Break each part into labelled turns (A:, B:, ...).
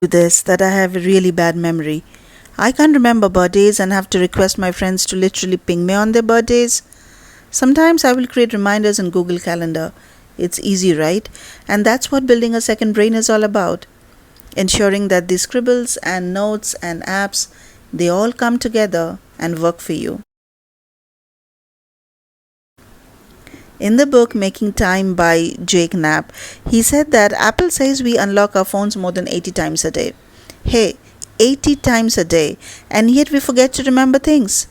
A: this that I have a really bad memory. I can't remember birthdays and have to request my friends to literally ping me on their birthdays. Sometimes I will create reminders in Google Calendar. It's easy, right? And that's what building a second brain is all about. Ensuring that these scribbles and notes and apps, they all come together and work for you. In the book Making Time by Jake Knapp, he said that Apple says we unlock our phones more than 80 times a day. Hey, 80 times a day, and yet we forget to remember things.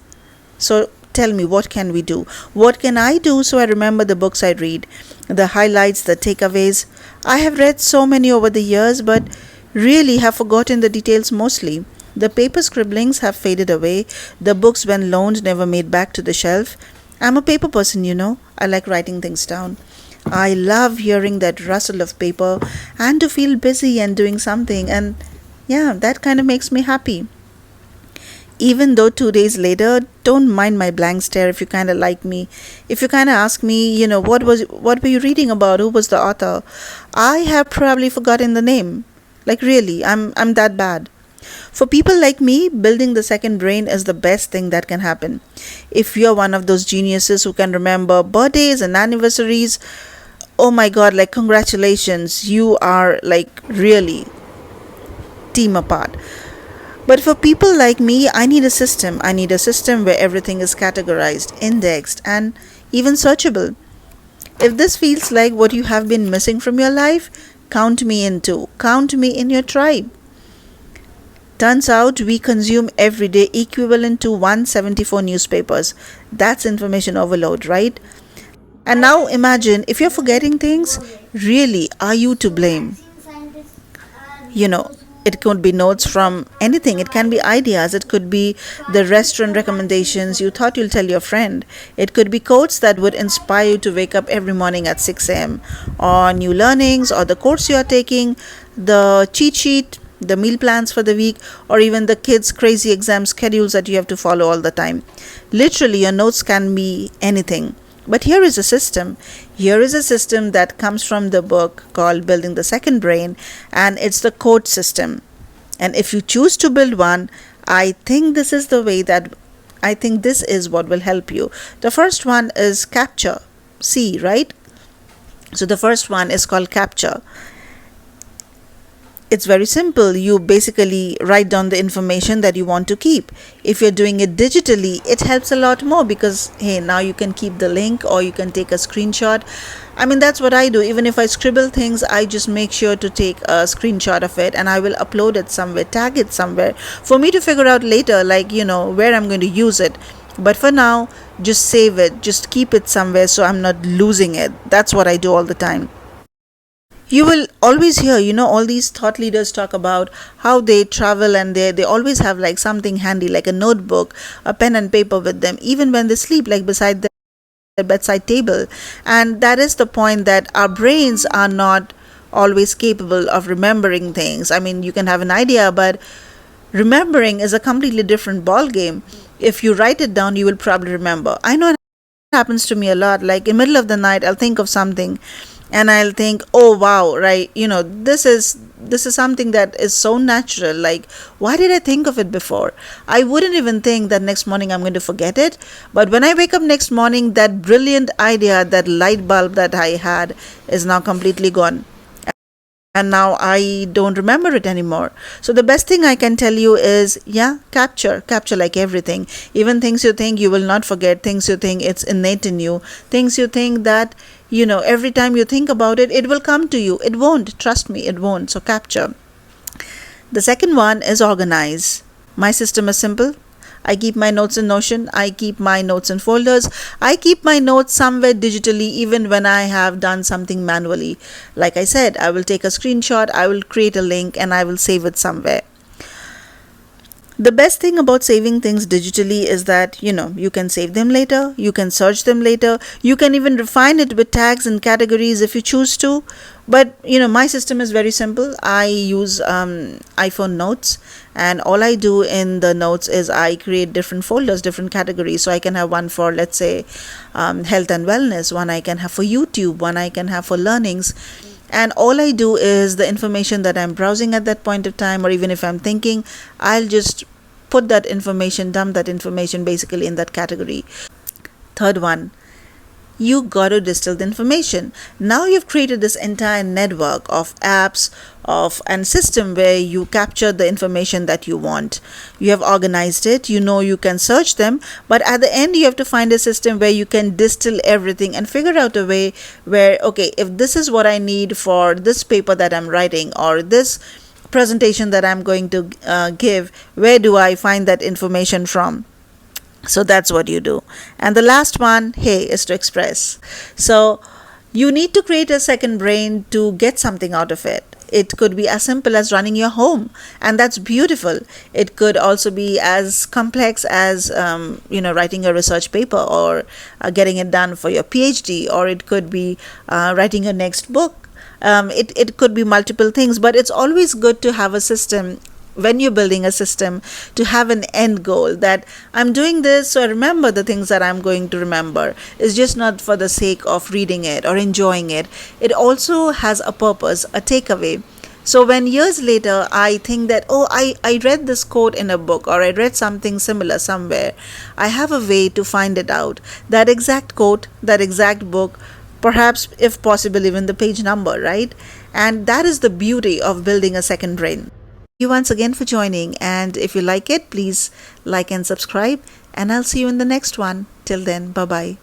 A: So tell me, what can we do? What can I do so I remember the books I read, the highlights, the takeaways? I have read so many over the years, but really have forgotten the details mostly. The paper scribblings have faded away, the books, when loaned, never made back to the shelf. I'm a paper person, you know. I like writing things down. I love hearing that rustle of paper and to feel busy and doing something, and yeah, that kind of makes me happy. Even though 2 days later, don't mind my blank stare if you kind of like me. If you kind of ask me, what were you reading about? Who was the author? I have probably forgotten the name. Like really, I'm that bad. For people like me, building the second brain is the best thing that can happen. If you're one of those geniuses who can remember birthdays and anniversaries, oh my god, like congratulations, you are like really team apart. But for people like me, I need a system. I need a system where everything is categorized, indexed, and even searchable. If this feels like what you have been missing from your life, count me in too. Count me in your tribe. Turns out we consume every day equivalent to 174 newspapers. That's information overload, right? And now imagine if you're forgetting things, really, are you to blame? You know, it could be notes from anything. It can be ideas. It could be the restaurant recommendations you thought you'll tell your friend. It could be quotes that would inspire you to wake up every morning at 6 a.m. Or new learnings, or the course you are taking, the cheat sheet, the meal plans for the week, or even the kids' crazy exam schedules that you have to follow all the time. Literally, your notes can be anything. But here is a system. Here is a system that comes from the book called Building the Second Brain, and it's the code system. And if you choose to build one, I think this is the way that I think this is what will help you. The first one is capture. C, right? So the first one is called capture. It's very simple. You basically write down the information that you want to keep. If you're doing it digitally, it helps a lot more because, hey, now you can keep the link or you can take a screenshot. I mean, that's what I do. Even if I scribble things, I just make sure to take a screenshot of it and I will upload it somewhere, tag it somewhere for me to figure out later, like, where I'm going to use it. But for now, just save it, just keep it somewhere so I'm not losing it. That's what I do all the time. You will always hear, all these thought leaders talk about how they travel and they always have like something handy, like a notebook, a pen and paper with them, even when they sleep, like beside their bedside table. And that is the point, that our brains are not always capable of remembering things. I mean, you can have an idea, but remembering is a completely different ball game. If you write it down, you will probably remember. I know it happens to me a lot. Like in the middle of the night, I'll think of something and I'll think, oh wow, right, this is something that is so natural. Like, why did I think of it before? I wouldn't even think that next morning I'm going to forget it. But when I wake up next morning, that brilliant idea, that light bulb that I had is now completely gone. And now I don't remember it anymore. So the best thing I can tell you is, yeah, capture like everything. Even things you think you will not forget, things you think it's innate in you, things you think that, every time you think about it, it will come to you. It won't. Trust me, it won't. So capture. The second one is organize. My system is simple. I keep my notes in Notion. I keep my notes in folders. I keep my notes somewhere digitally, even when I have done something manually. Like I said, I will take a screenshot, I will create a link, and I will save it somewhere. The best thing about saving things digitally is that, you can save them later, you can search them later, you can even refine it with tags and categories if you choose to. But, my system is very simple. I use iPhone notes, and all I do in the notes is I create different folders, different categories. So I can have one for, let's say, health and wellness, one I can have for YouTube, one I can have for learnings. And all I do is the information that I'm browsing at that point of time, or even if I'm thinking, I'll just put that information, dump that information basically in that category. Third one, you got to distill the information. Now you've created this entire network of apps of and system where you capture the information that you want. You have organized it, you know you can search them, but at the end you have to find a system where you can distill everything and figure out a way where, okay, if this is what I need for this paper that I'm writing or this presentation that I'm going to give, where do I find that information from? So that's what you do. And the last one, hey, is to express. So you need to create a second brain to get something out of it. It could be as simple as running your home, and that's beautiful. It could also be as complex as writing a research paper, or getting it done for your PhD, or it could be writing your next book. It could be multiple things, but it's always good to have a system when you're building a system, to have an end goal that I'm doing this so I remember the things that I'm going to remember. It's just not for the sake of reading it or enjoying it. It also has a purpose, a takeaway. So when years later I think that, oh, I read this quote in a book, or I read something similar somewhere, I have a way to find it out. That exact quote, that exact book, perhaps if possible even the page number, right? And that is the beauty of building a second brain. You once again for joining, and if you like it, please like and subscribe, and I'll see you in the next one. Till then, bye bye.